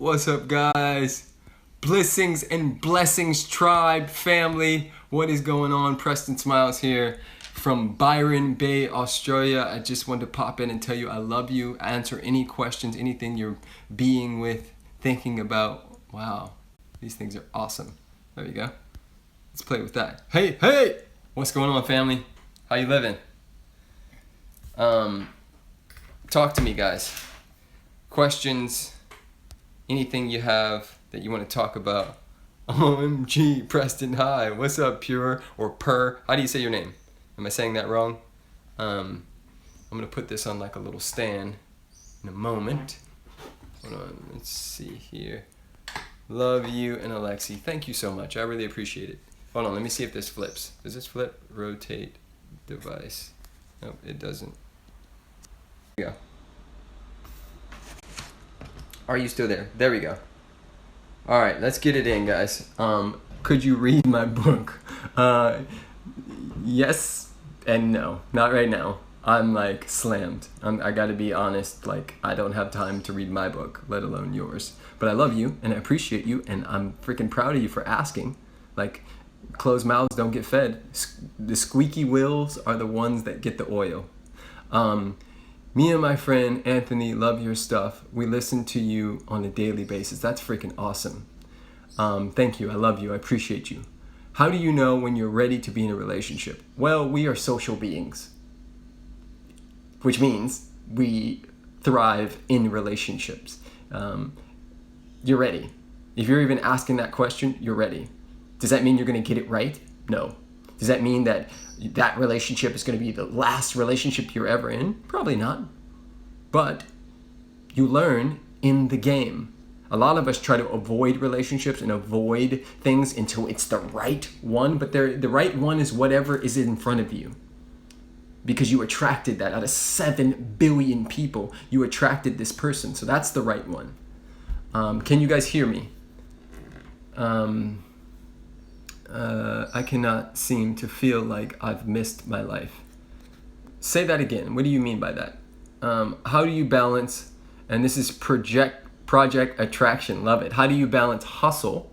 What's up, guys? Blessings and blessings, tribe, family. What is going on? Preston Smiles here from Byron Bay, Australia. I just wanted to pop in and tell you I love you. Answer any questions, anything you're being with, thinking about. Wow, these things are awesome. There you go. Let's play with that. Hey! What's going on, family? How you living? Talk to me, guys. Questions, anything you have that you want to talk about. OMG, Preston, hi. What's up, Pure or Per? How do you say your name? Am I saying that wrong? I'm gonna put this on like a little stand in a moment. Hold on, let's see here. Love you and Alexi. Thank you so much. I really appreciate it. Hold on, let me see if this flips. Does this flip? Rotate device. Nope, it doesn't. Here we go. Are you still there? There we go. All right, let's get it in, guys. Could you read my book? Yes and no. Not right now. I'm like slammed. I gotta be honest, like I don't have time to read my book, let alone yours. But I love you and I appreciate you and I'm freaking proud of you for asking. Like, closed mouths don't get fed. The squeaky wheels are the ones that get the oil. Me and my friend Anthony love your stuff. We listen to you on a daily basis. That's freaking awesome. Thank you. I love you. I appreciate you. How do you know when you're ready to be in a relationship? Well, we are social beings, which means we thrive in relationships. You're ready. If you're even asking that question, you're ready. Does that mean you're going to get it right? No. Does that mean that that relationship is going to be the last relationship you're ever in? Probably not. But you learn in the game. A lot of us try to avoid relationships and avoid things until it's the right one, but the right one is whatever is in front of you. Because you attracted that. Out of 7 billion people, you attracted this person. So that's the right one. Can you guys hear me? I cannot seem to feel like I've missed my life. Say that again. What do you mean by that? How do you balance, and this is project attraction, love it. How do you balance hustle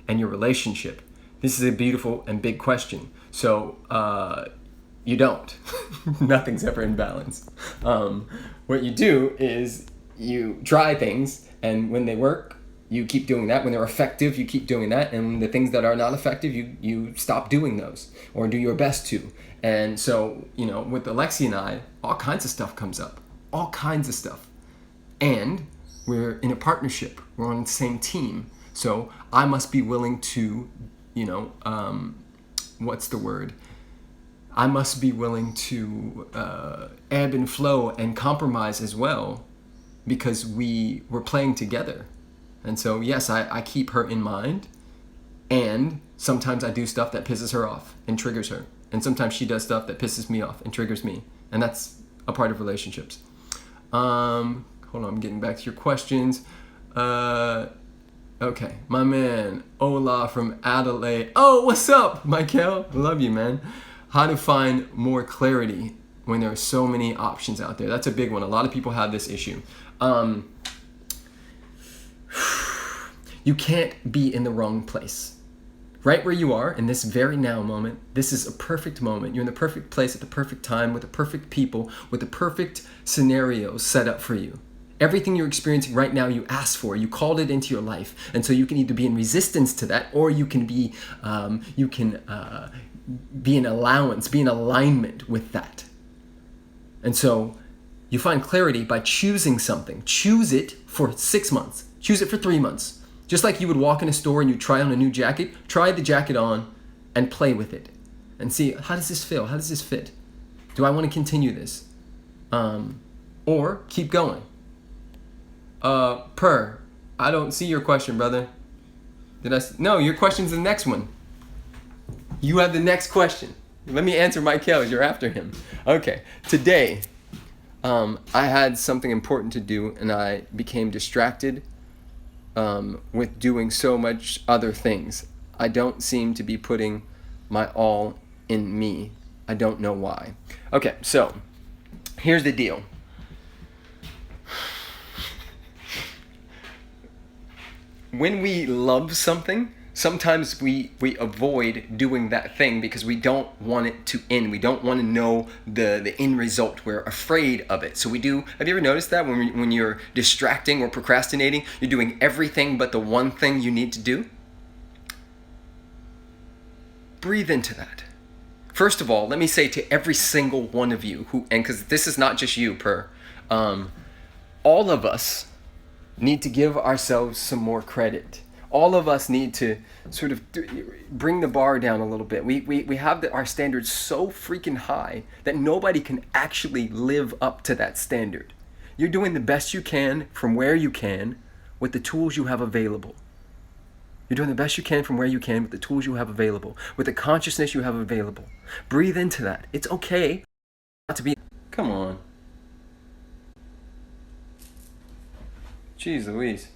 and your relationship? This is a beautiful and big question. So you don't. Nothing's ever in balance. What you do is you try things, and when they work, you keep doing that. When they're effective, you keep doing that. And the things that are not effective, you stop doing those or do your best to. And so, with Alexi and I, all kinds of stuff comes up. All kinds of stuff. And we're in a partnership. We're on the same team. So I must be willing to, what's the word? I must be willing to ebb and flow and compromise as well because we're playing together. And so, yes, I keep her in mind, and sometimes I do stuff that pisses her off and triggers her. And sometimes she does stuff that pisses me off and triggers me. And that's a part of relationships. Hold on, I'm getting back to your questions. Okay, my man, Ola from Adelaide. Oh, what's up, Michael? Love you, man. How to find more clarity when there are so many options out there. That's a big one. A lot of people have this issue. You can't be in the wrong place. Right where you are in this very now moment, this is a perfect moment. You're in the perfect place at the perfect time with the perfect people, with the perfect scenarios set up for you. Everything you're experiencing right now, you asked for, you called it into your life. And so you can either be in resistance to that, or you can be in allowance, be in alignment with that. And so you find clarity by choosing something. Choose it for 6 months. Choose it for 3 months. Just like you would walk in a store and you try on a new jacket, try the jacket on and play with it and see, how does this feel? How does this fit? Do I want to continue this? Or keep going. Per, I don't see your question, brother. No, your question's the next one. You have the next question. Let me answer Michael, you're after him. Okay, today, I had something important to do and I became distracted with doing so much other things. I don't seem to be putting my all in me. I don't know why. Okay, so here's the deal. when we love something, sometimes we avoid doing that thing because we don't want it to end. We don't want to know the end result. We're afraid of it. So we do. Have you ever noticed that when you're distracting or procrastinating, you're doing everything but the one thing you need to do? Breathe into that. First of all, let me say to every single one of you and because this is not just you, all of us need to give ourselves some more credit. All of us need to sort of bring the bar down a little bit. We have our standards so freaking high that nobody can actually live up to that standard. You're doing the best you can from where you can with the tools you have available. You're doing the best you can from where you can with the tools you have available, with the consciousness you have available. Breathe into that. It's okay not to be... Come on. Jeez Louise.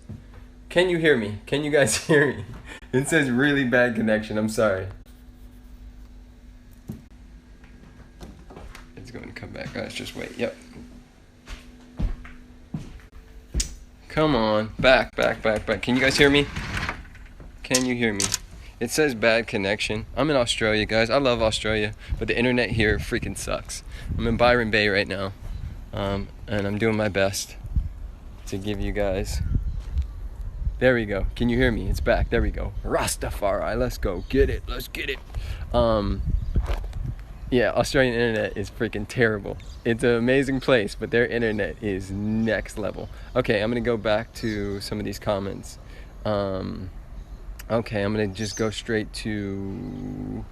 Can you hear me? Can you guys hear me? It says really bad connection. I'm sorry. It's going to come back. Let's just wait. Yep. Come on. Back. Can you guys hear me? Can you hear me? It says bad connection. I'm in Australia, guys. I love Australia, but the internet here freaking sucks. I'm in Byron Bay right now, and I'm doing my best to give you guys... There we go. Can you hear me? It's back. There we go. Rastafari. Let's go. Get it. Let's get it. Yeah, Australian internet is freaking terrible. It's an amazing place, but their internet is next level. Okay, I'm going to go back to some of these comments. Okay, I'm going to just go straight to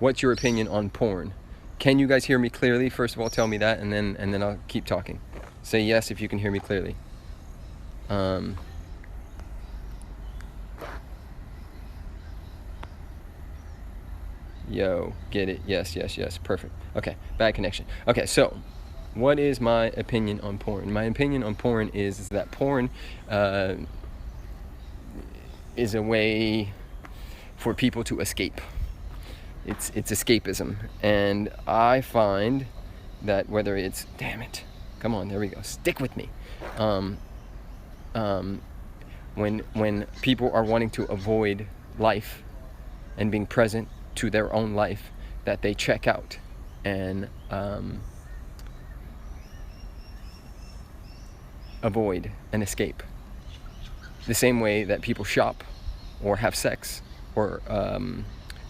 what's your opinion on porn? Can you guys hear me clearly? First of all, tell me that, and then I'll keep talking. Say yes if you can hear me clearly. Yo, get it? Yes, perfect. Okay, bad connection. Okay, so what is my opinion on porn? My opinion on porn is that porn is a way for people to escape. It's escapism, and I find that whether it's... Damn it. Come on, there we go. Stick with me. When people are wanting to avoid life and being present to their own life, that they check out and avoid and escape. The same way that people shop or have sex or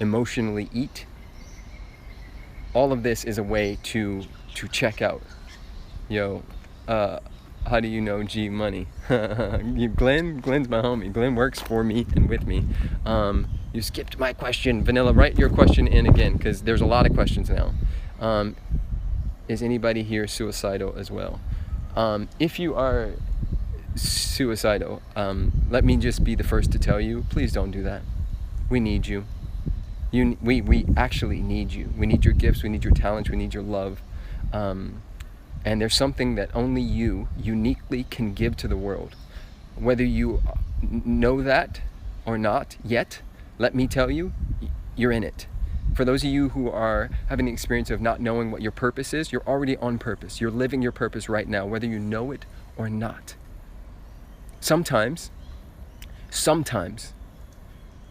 emotionally eat. All of this is a way to check out. Yo, how do you know G Money? Glenn's my homie. Glenn works for me and with me. You skipped my question. Vanilla, write your question in again, because there's a lot of questions now. Is anybody here suicidal as well? If you are suicidal, let me just be the first to tell you, please don't do that. We need you. We actually need you. We need your gifts, we need your talents, we need your love. And there's something that only you uniquely can give to the world. Whether you know that or not yet, let me tell you, you're in it. For those of you who are having the experience of not knowing what your purpose is, you're already on purpose. You're living your purpose right now, whether you know it or not. Sometimes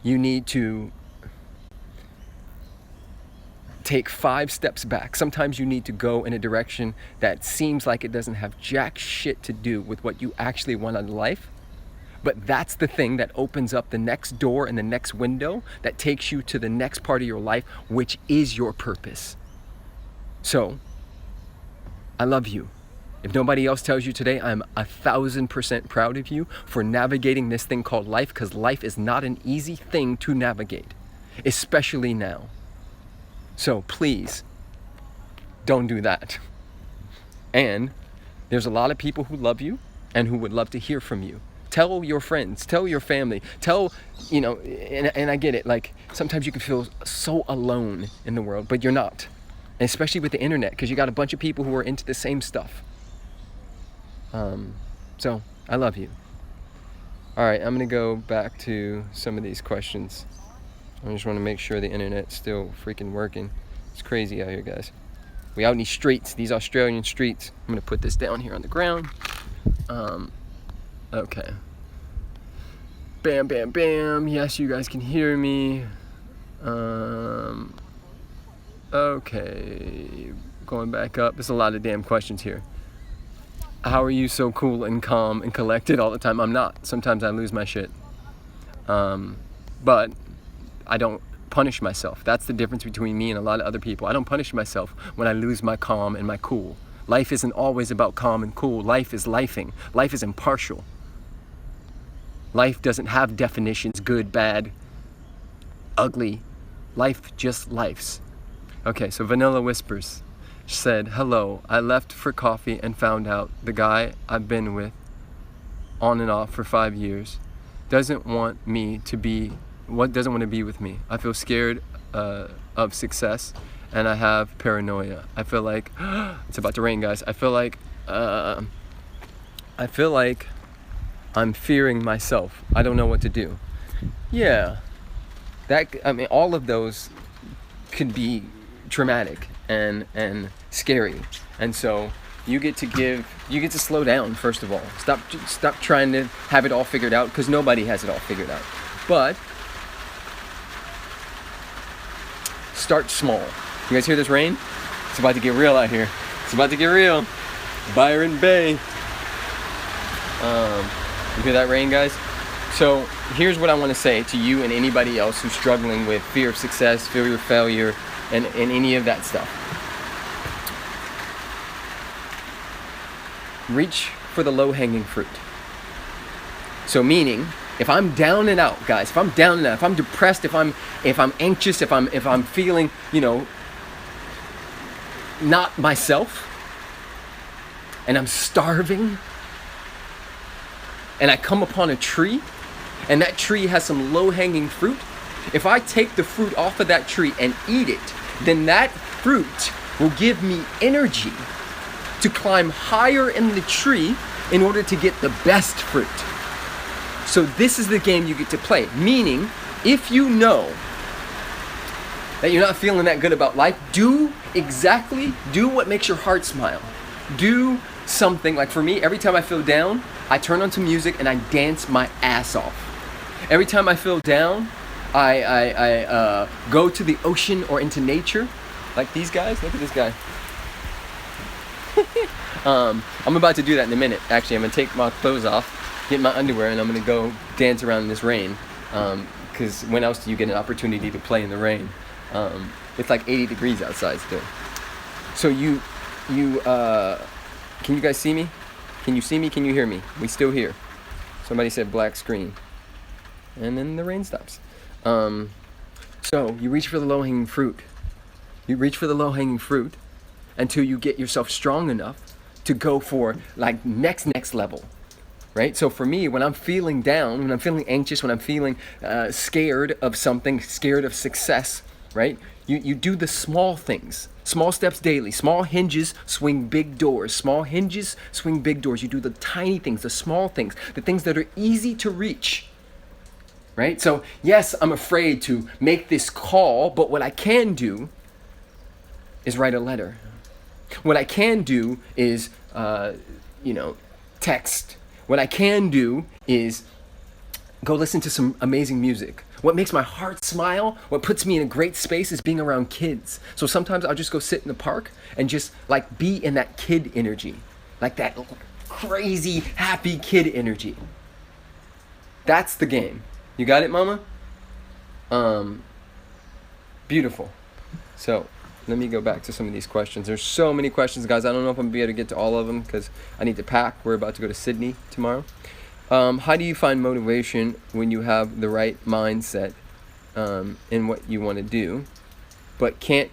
you need to take 5 steps back. Sometimes you need to go in a direction that seems like it doesn't have jack shit to do with what you actually want out of life. But that's the thing that opens up the next door and the next window that takes you to the next part of your life, which is your purpose. So, I love you. If nobody else tells you today, I'm 1,000% proud of you for navigating this thing called life, because life is not an easy thing to navigate, especially now. So please, don't do that. And there's a lot of people who love you and who would love to hear from you. Tell your friends, tell your family, and I get it, like sometimes you can feel so alone in the world, but you're not. And especially with the internet, because you got a bunch of people who are into the same stuff. So I love you. All right, I'm gonna go back to some of these questions. I just want to make sure the internet's still freaking working. It's crazy out here, guys. We out in these streets, these Australian streets. I'm gonna put this down here on the ground. Okay. Bam, bam, bam. Yes, you guys can hear me. Okay. Going back up. There's a lot of damn questions here. How are you so cool and calm and collected all the time? I'm not. Sometimes I lose my shit. But I don't punish myself. That's the difference between me and a lot of other people. I don't punish myself when I lose my calm and my cool. Life isn't always about calm and cool. Life is lifing. Life is impartial. Life doesn't have definitions, good, bad, ugly. Life just lifes. Okay, so Vanilla Whispers said, hello, I left for coffee and found out the guy I've been with on and off for 5 years doesn't want to be with me. I feel scared of success and I have paranoia. I feel like it's about to rain, guys. I feel like I'm fearing myself. I don't know what to do. Yeah, all of those could be traumatic and scary. And so you get to slow down, first of all. Stop trying to have it all figured out, because nobody has it all figured out. But start small. You guys hear this rain? It's about to get real out here. It's about to get real. Byron Bay. You hear that rain, guys? So here's what I want to say to you and anybody else who's struggling with fear of success, fear of failure, and any of that stuff. Reach for the low-hanging fruit. So meaning, if I'm down and out, guys, if I'm down and out, if I'm depressed, if I'm anxious, if I'm feeling, not myself, and I'm starving, and I come upon a tree, and that tree has some low-hanging fruit, if I take the fruit off of that tree and eat it, then that fruit will give me energy to climb higher in the tree in order to get the best fruit. So this is the game you get to play. Meaning, if you know that you're not feeling that good about life, do what makes your heart smile. Do something, like for me, every time I feel down, I turn on some music and I dance my ass off. Every time I feel down, I go to the ocean or into nature, like these guys. Look at this guy. I'm about to do that in a minute. Actually, I'm gonna take my clothes off, get my underwear, and I'm gonna go dance around in this rain. Because when else do you get an opportunity to play in the rain? It's like 80 degrees outside still. So can you guys see me? Can you see me? Can you hear me? We still here. Somebody said black screen. And then the rain stops. So you reach for the low-hanging fruit. You reach for the low-hanging fruit until you get yourself strong enough to go for like next level, right? So for me, when I'm feeling down, when I'm feeling anxious, when I'm feeling scared of something, scared of success, right? You do the small things, small steps daily, small hinges swing big doors, small hinges swing big doors. You do the tiny things, the small things, the things that are easy to reach, right? So yes, I'm afraid to make this call, but what I can do is write a letter. What I can do is, text. What I can do is go listen to some amazing music. What makes my heart smile, what puts me in a great space is being around kids. So sometimes I'll just go sit in the park and just like be in that kid energy, like that crazy, happy kid energy. That's the game. You got it, mama? Beautiful. So let me go back to some of these questions. There's so many questions, guys. I don't know if I'm going to be able to get to all of them because I need to pack. We're about to go to Sydney tomorrow. How do you find motivation when you have the right mindset in what you want to do, but can't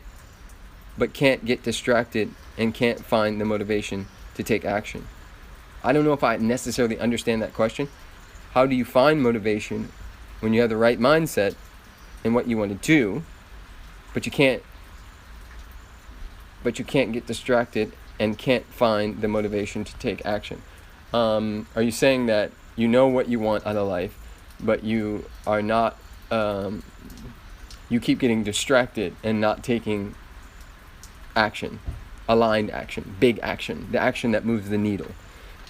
get distracted and can't find the motivation to take action? I don't know if I necessarily understand that question. How do you find motivation when you have the right mindset in what you want to do, but you can't get distracted and can't find the motivation to take action? Are you saying that you know what you want out of life, but you are not, you keep getting distracted and not taking action, aligned action, big action, the action that moves the needle?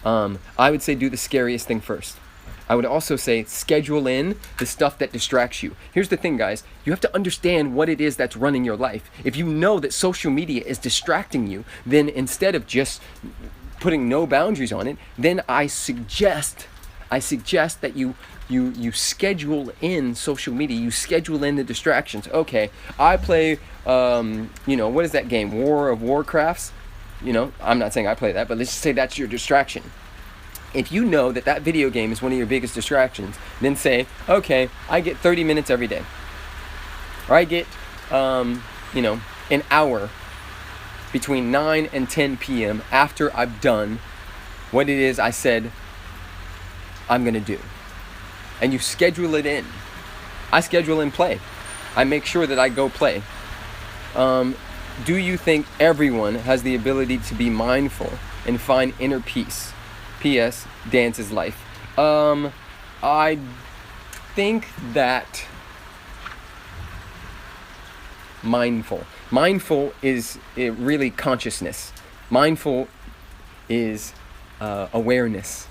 I would say do the scariest thing first. I would also say schedule in the stuff that distracts you. Here's the thing, guys. You have to understand what it is that's running your life. If you know that social media is distracting you, then instead of just putting no boundaries on it, then I suggest that you schedule in social media. You schedule in the distractions. Okay, I play, what is that game? War of Warcrafts? I'm not saying I play that, but let's just say that's your distraction. If you know that video game is one of your biggest distractions, then say, okay, I get 30 minutes every day. Or I get, an hour between 9 and 10 p.m. after I've done what it is I said I'm going to do. And you schedule it in. I schedule in play. I make sure that I go play. Do you think everyone has the ability to be mindful and find inner peace? P.S. Dance is life. I think that mindful is really consciousness. Mindful is awareness,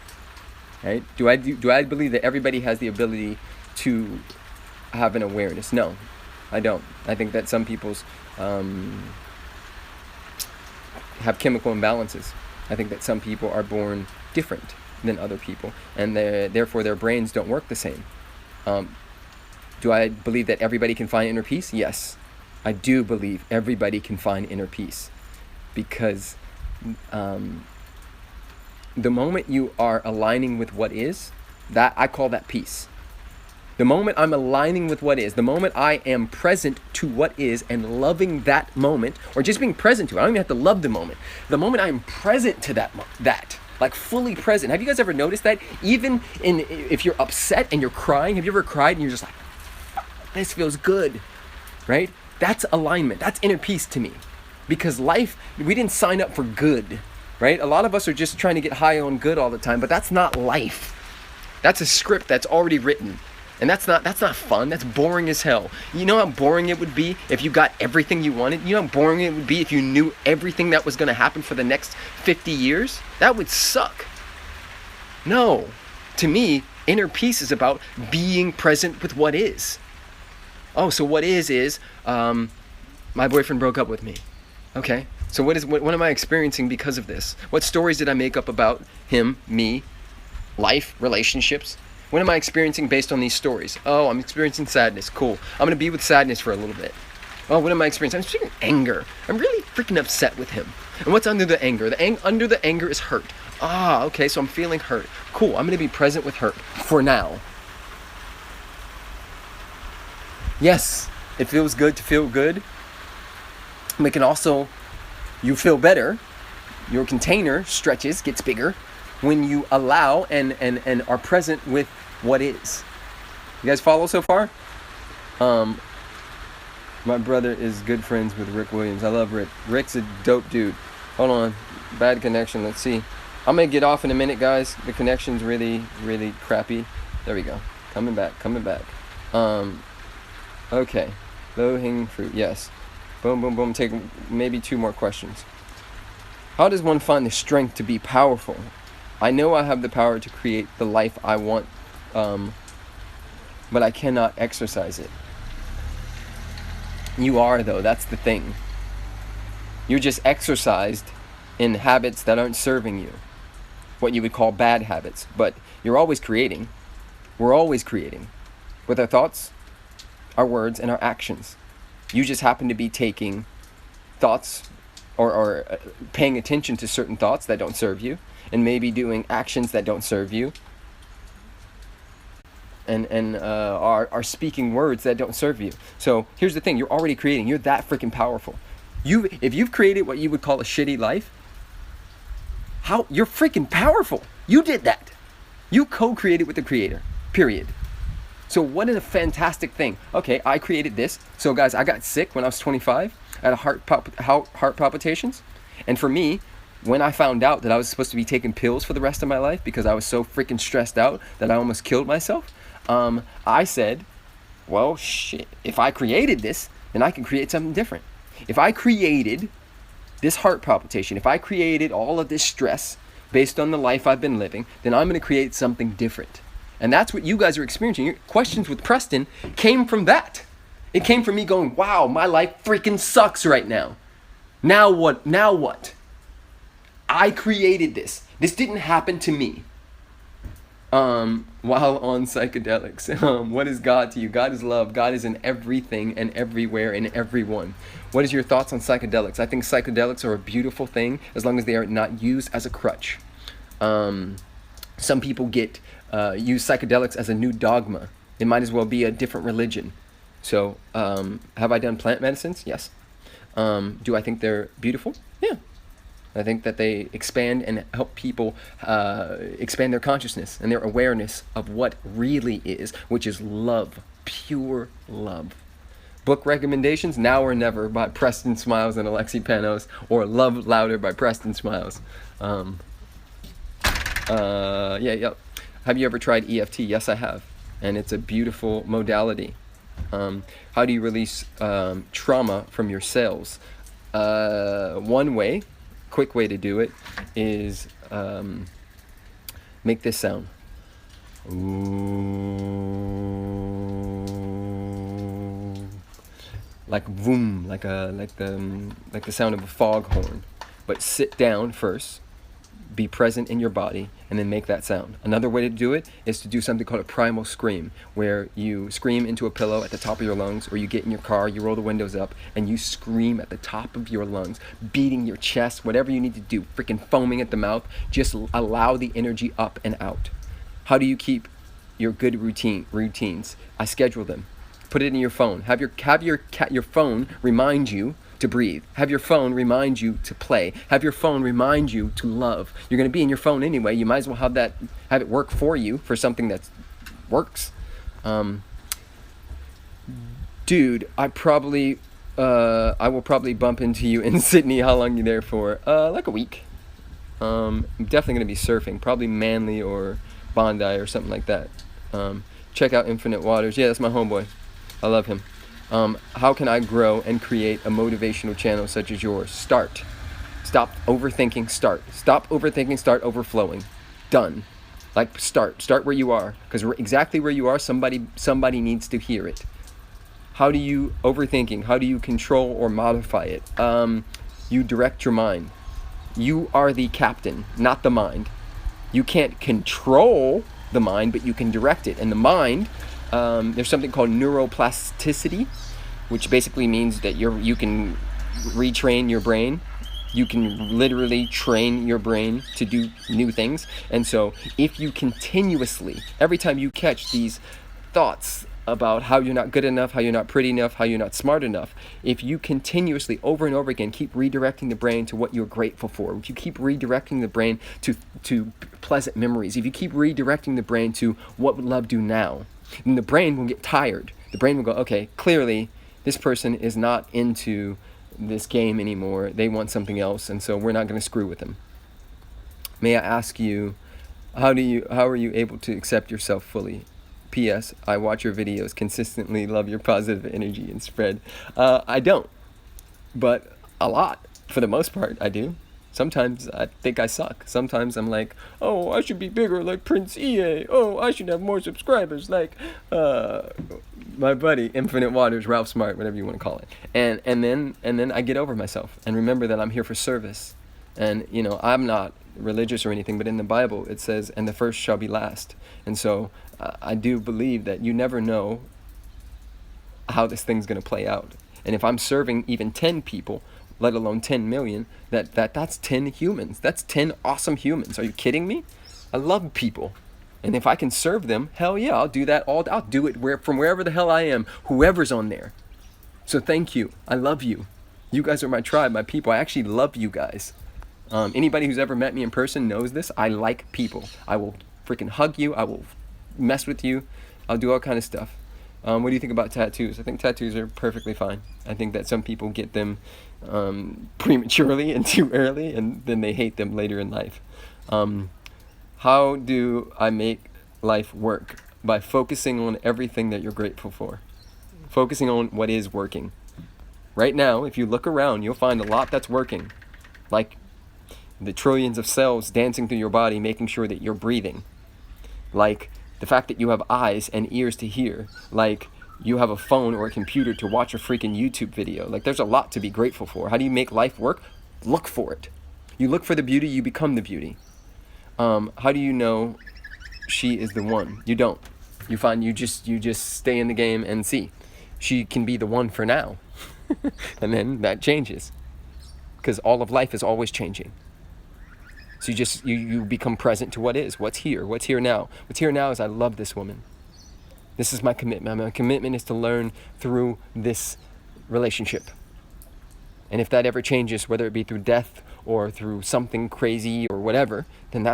right? Do I believe that everybody has the ability to have an awareness? No, I don't. I think that some people's have chemical imbalances. I think that some people are born different than other people, and therefore their brains don't work the same. Do I believe that everybody can find inner peace? Yes, I do believe everybody can find inner peace, because the moment you are aligning with what is, that I call that peace. The moment I'm aligning with what is, the moment I am present to what is and loving that moment, or just being present to it, I don't even have to love the moment. The moment I'm present to that, like fully present. Have you guys ever noticed that? Even if you're upset and you're crying, have you ever cried and you're just like, this feels good, right? That's alignment. That's inner peace to me. Because life, we didn't sign up for good, right? A lot of us are just trying to get high on good all the time, but that's not life. That's a script that's already written. And that's not fun. That's boring as hell. You know how boring it would be if you got everything you wanted? You know how boring it would be if you knew everything that was going to happen for the next 50 years? That would suck. No. To me, inner peace is about being present with what is. Oh, so what is my boyfriend broke up with me. Okay. So what am I experiencing because of this? What stories did I make up about him, me, life, relationships? What am I experiencing based on these stories? Oh, I'm experiencing sadness. Cool. I'm going to be with sadness for a little bit. Oh, what am I experiencing? I'm experiencing anger. I'm really freaking upset with him. And what's under the anger? Under the anger is hurt. Ah, okay, so I'm feeling hurt. Cool, I'm going to be present with hurt for now. Yes, it feels good to feel good. We can also, you feel better. Your container stretches, gets bigger when you allow and are present with what is. You guys follow so far? My brother is good friends with Rick Williams. I love Rick. Rick's a dope dude. Hold on. Bad connection. Let's see. I'm going to get off in a minute, guys. The connection's really, really crappy. There we go. Coming back. Okay. Low-hanging fruit. Yes. Boom, boom, boom. Take maybe 2 more questions. How does one find the strength to be powerful? I know I have the power to create the life I want, but I cannot exercise it. You are, though. That's the thing. You're just exercised in habits that aren't serving you. What you would call bad habits. But you're always creating. We're always creating. With our thoughts, our words, and our actions. You just happen to be taking thoughts or paying attention to certain thoughts that don't serve you. And maybe doing actions that don't serve you. And are speaking words that don't serve you. So here's the thing, you're already creating. You're that freaking powerful. If you've created what you would call a shitty life, you're freaking powerful. You did that. You co-created with the creator, period. So what a fantastic thing. Okay, I created this. So guys, I got sick when I was 25. I had heart palpitations. And for me, when I found out that I was supposed to be taking pills for the rest of my life because I was so freaking stressed out that I almost killed myself, I said, well, shit, if I created this, then I can create something different. If I created this heart palpitation, if I created all of this stress based on the life I've been living, then I'm going to create something different. And that's what you guys are experiencing. Your questions with Preston came from that. It came from me going, wow, my life freaking sucks right now. Now what? Now what? I created this. This didn't happen to me. While on psychedelics. What is God to you? God is love. God is in everything and everywhere and everyone. What is your thoughts on psychedelics? I think psychedelics are a beautiful thing as long as they are not used as a crutch. Some people use psychedelics as a new dogma. It might as well be a different religion. So, have I done plant medicines? Yes. Do I think they're beautiful? Yeah. I think that they expand and help people expand their consciousness and their awareness of what really is, which is love, pure love. Book recommendations, Now or Never by Preston Smiles and Alexi Panos, or Love Louder by Preston Smiles. Have you ever tried EFT? Yes, I have. And it's a beautiful modality. How do you release trauma from your cells? One way, quick way to do it is make this sound. Ooh. Like boom, like the sound of a foghorn. But sit down first, be present in your body, and then make that sound. Another way to do it is to do something called a primal scream, where you scream into a pillow at the top of your lungs, or you get in your car, you roll the windows up, and you scream at the top of your lungs, beating your chest, whatever you need to do, freaking foaming at the mouth. Just allow the energy up and out. How do you keep your good routines? I schedule them. Put it in your phone. Have your phone remind you to breathe. Have your phone remind you to play. Have your phone remind you to love. You're going to be in your phone anyway. You might as well have it work for you, for something that works. Dude, I will probably bump into you in Sydney. How long are you there for? Like a week. I'm definitely going to be surfing, probably Manly or Bondi or something like that. Check out Infinite Waters. Yeah, that's my homeboy. I love him. How can I grow and create a motivational channel such as yours? Start. Stop overthinking. Start. Stop overthinking. Start overflowing. Done. Like start where you are, because exactly where you are, somebody needs to hear it. How do you overthinking? How do you control or modify it? You direct your mind. You are the captain, not the mind. You can't control the mind, but you can direct it. And the mind, there's something called neuroplasticity, which basically means that you can retrain your brain. You can literally train your brain to do new things. And so if you continuously, every time you catch these thoughts about how you're not good enough, how you're not pretty enough, how you're not smart enough, if you continuously over and over again keep redirecting the brain to what you're grateful for, if you keep redirecting the brain to pleasant memories, if you keep redirecting the brain to what would love do now, then the brain will get tired. The brain will go, okay, clearly this person is not into this game anymore. They want something else, and so we're not going to screw with them. May I ask you, how are you able to accept yourself fully? P.S. I watch your videos consistently, love your positive energy and spread. I don't, but a lot. For the most part, I do. Sometimes I think I suck. Sometimes I'm like, oh, I should be bigger like Prince EA. Oh, I should have more subscribers like my buddy Infinite Waters, Ralph Smart, whatever you want to call it. And then I get over myself and remember that I'm here for service. And I'm not religious or anything, but in the Bible it says, and the first shall be last. And so I do believe that you never know how this thing's going to play out. And if I'm serving even 10 people, let alone 10 million, that's 10 humans. That's 10 awesome humans. Are you kidding me? I love people. And if I can serve them, hell yeah, I'll do that. I'll do it from wherever the hell I am, whoever's on there. So thank you. I love you. You guys are my tribe, my people. I actually love you guys. Anybody who's ever met me in person knows this. I like people. I will freaking hug you. I will mess with you. I'll do all kind of stuff. What do you think about tattoos? I think tattoos are perfectly fine. I think that some people get them prematurely and too early, and then they hate them later in life. How do I make life work? By focusing on everything that you're grateful for. Focusing on what is working. Right now, if you look around, you'll find a lot that's working. Like the trillions of cells dancing through your body, making sure that you're breathing. Like The fact that you have eyes and ears to hear, like you have a phone or a computer to watch a freaking YouTube video. Like, there's a lot to be grateful for. How do you make life work? Look for it. You look for the beauty, you become the beauty. How do you know she is the one? You don't. You find you just stay in the game and see. She can be the one for now. And then that changes. Because all of life is always changing. So you become present to what is, what's here now. What's here now is I love this woman. This is my commitment. My commitment is to learn through this relationship. And if that ever changes, whether it be through death or through something crazy or whatever, then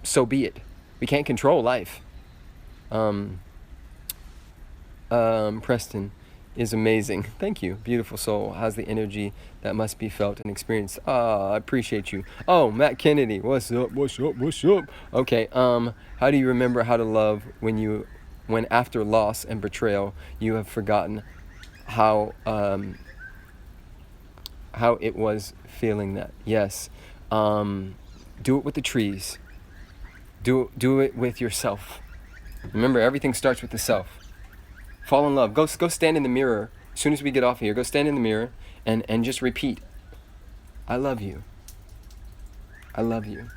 so be it. We can't control life. Preston is amazing. Thank you. Beautiful soul. Has the energy that must be felt and experienced. I appreciate you. Oh, Matt Kennedy. What's up? Okay. How do you remember how to love when after loss and betrayal you have forgotten how it was feeling that? Yes. Do it with the trees. Do it with yourself. Remember, everything starts with the self. Fall in love. Go stand in the mirror. As soon as we get off here, go stand in the mirror and just repeat, I love you. I love you.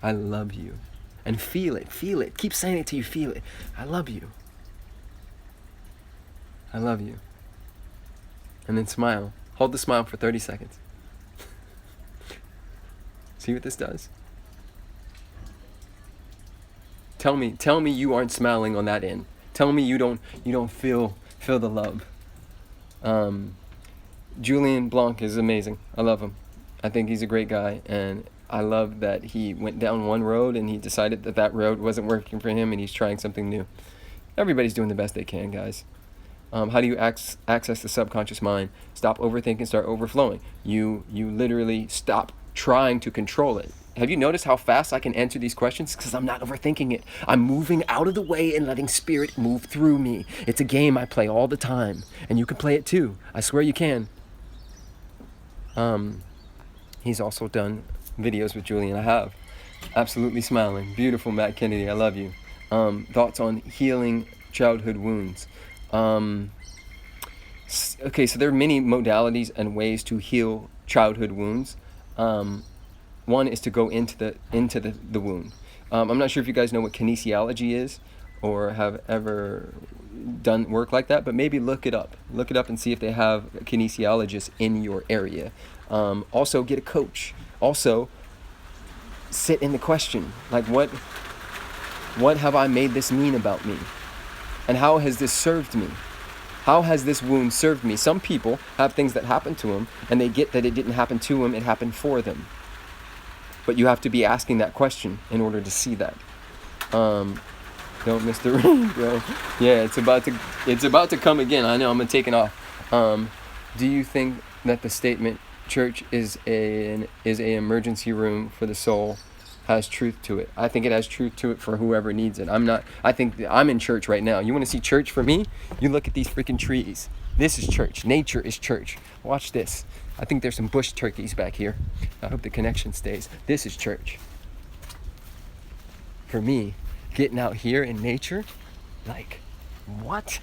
I love you. And feel it. Feel it. Keep saying it till you feel it. I love you. I love you. And then smile. Hold the smile for 30 seconds. See what this does? Tell me you aren't smiling on that end. Tell me you don't feel the love. Julian Blanc is amazing. I love him. I think he's a great guy, and I love that he went down one road and he decided that road wasn't working for him and he's trying something new. Everybody's doing the best they can, guys. How do you access the subconscious mind? Stop overthinking, start overflowing. You literally stop trying to control it. Have you noticed how fast I can answer these questions? Because I'm not overthinking it. I'm moving out of the way and letting spirit move through me. It's a game I play all the time. And you can play it too. I swear you can. He's also done videos with Julian. I have. Absolutely smiling. Beautiful Matt Kennedy. I love you. Thoughts on healing childhood wounds. Okay, so there are many modalities and ways to heal childhood wounds. One is to go into the wound. I'm not sure if you guys know what kinesiology is or have ever done work like that, but maybe look it up. Look it up and see if they have a kinesiologist in your area. Also, get a coach. Also, sit in the question, like what have I made this mean about me? And how has this served me? How has this wound served me? Some people have things that happen to them and they get that it didn't happen to them, it happened for them. But you have to be asking that question in order to see that. Don't miss the ring, bro. Yeah, it's about to come again. I know, I'm taking off. Do you think that the statement church is a emergency room for the soul has truth to it? I think it has truth to it for whoever needs it. I think I'm in church right now. You want to see church for me? You look at these freaking trees. This is church. Nature is church. Watch this. I think there's some bush turkeys back here. I hope the connection stays. This is church. For me, getting out here in nature, like, what?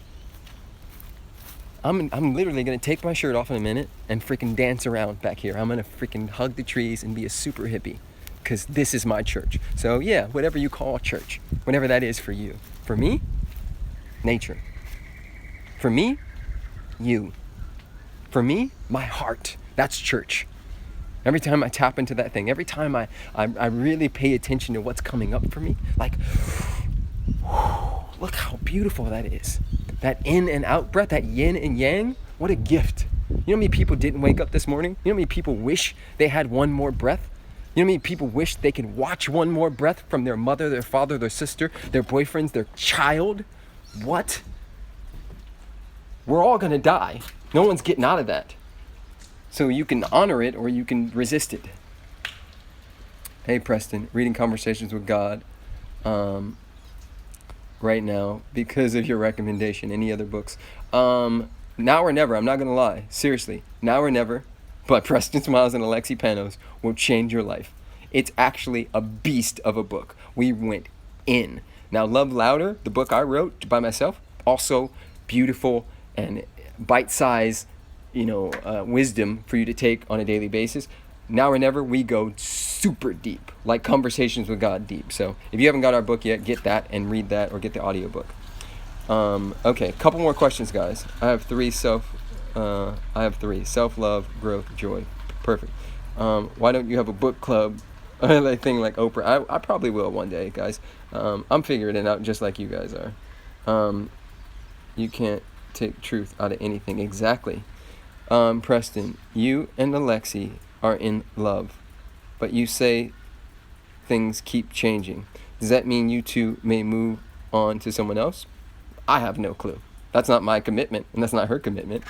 I'm literally gonna take my shirt off in a minute and freaking dance around back here. I'm gonna freaking hug the trees and be a super hippie, because this is my church. So yeah, whatever you call church, whatever that is for you. For me, nature. For me, you. For me, my heart. That's church. Every time I tap into that thing, every time I really pay attention to what's coming up for me, like, look how beautiful that is. That in and out breath, that yin and yang, what a gift. You know how many people didn't wake up this morning? You know how many people wish they had one more breath? You know how many people wish they could watch one more breath from their mother, their father, their sister, their boyfriends, their child? What? We're all gonna die. No one's getting out of that. So you can honor it or you can resist it. Hey Preston, reading Conversations with God right now because of your recommendation. Any other books? Now or Never, I'm not going to lie. Seriously, Now or Never by Preston Smiles and Alexi Panos will change your life. It's actually a beast of a book. We went in. Now, Love Louder, the book I wrote by myself, also beautiful and bite-sized, wisdom for you to take on a daily basis. Now or never, we go super deep, like Conversations with God deep. So if you haven't got our book yet, get that and read that, or get the audiobook. Okay, couple more questions, guys. I have three: self-love, growth, joy. Perfect. Why don't you have a book club like thing like Oprah? I probably will one day, guys. I'm figuring it out just like you guys are. You can't take truth out of anything. Exactly. Preston, you and Alexi are in love, but you say things keep changing. Does that mean you two may move on to someone else? I have no clue. That's not my commitment, and that's not her commitment.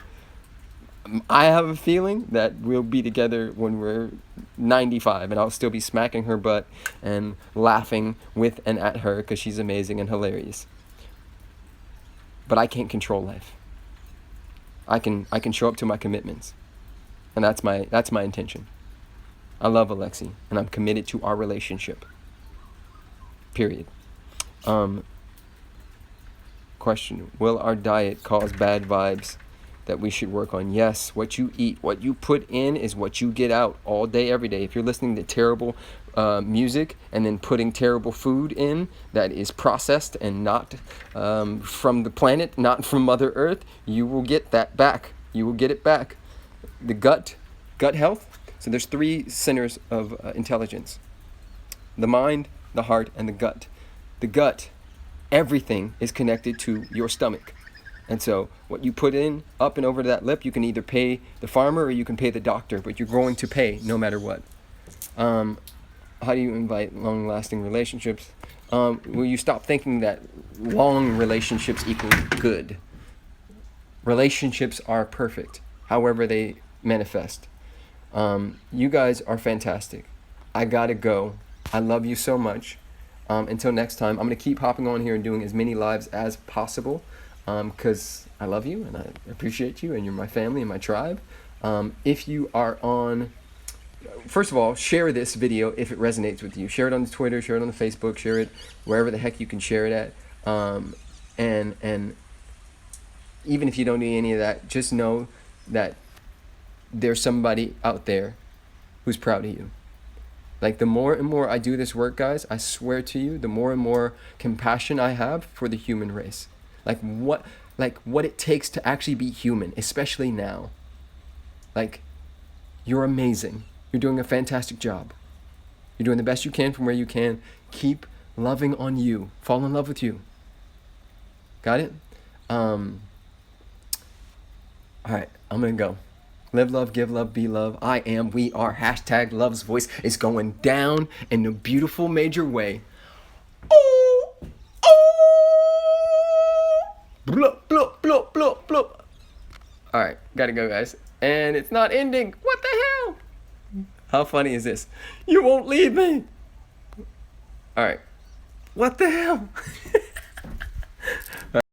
I have a feeling that we'll be together when we're 95, and I'll still be smacking her butt and laughing with and at her because she's amazing and hilarious. But I can't control life. I can show up to my commitments, and that's my intention. I love Alexi, and I'm committed to our relationship. Period. Question: will our diet cause bad vibes that we should work on? Yes. What you eat, what you put in is what you get out all day, every day. If you're listening to terrible music and then putting terrible food in that is processed and not from the planet, not from Mother Earth, you will get that back. You will get it back. The gut health. So there's three centers of intelligence: the mind, the heart, and the gut. The gut, everything is connected to your stomach. And so what you put in up and over to that lip, you can either pay the farmer or you can pay the doctor, but you're going to pay no matter what. How do you invite long-lasting relationships? Will you stop thinking that long relationships equal good? Relationships are perfect, however they manifest. You guys are fantastic. I gotta go. I love you so much. Until next time, I'm going to keep hopping on here and doing as many lives as possible because I love you and I appreciate you and you're my family and my tribe. If you are on, first of all, share this video if it resonates with you. Share it on Twitter, share it on the Facebook, share it wherever the heck you can share it at. And even if you don't do any of that, just know that there's somebody out there who's proud of you. Like, the more and more I do this work, guys, I swear to you, the more and more compassion I have for the human race. Like what it takes to actually be human, especially now. Like, you're amazing. You're doing a fantastic job. You're doing the best you can from where you can. Keep loving on you. Fall in love with you. Got it? All right, I'm gonna go. Live love, give love, be love. I am, we are. Hashtag Love's Voice is going down in a beautiful major way. Oh, oh. Blup, blup, blup, blup, blup. All right, gotta go, guys. And it's not ending. What the hell? How funny is this? You won't leave me. All right. What the hell?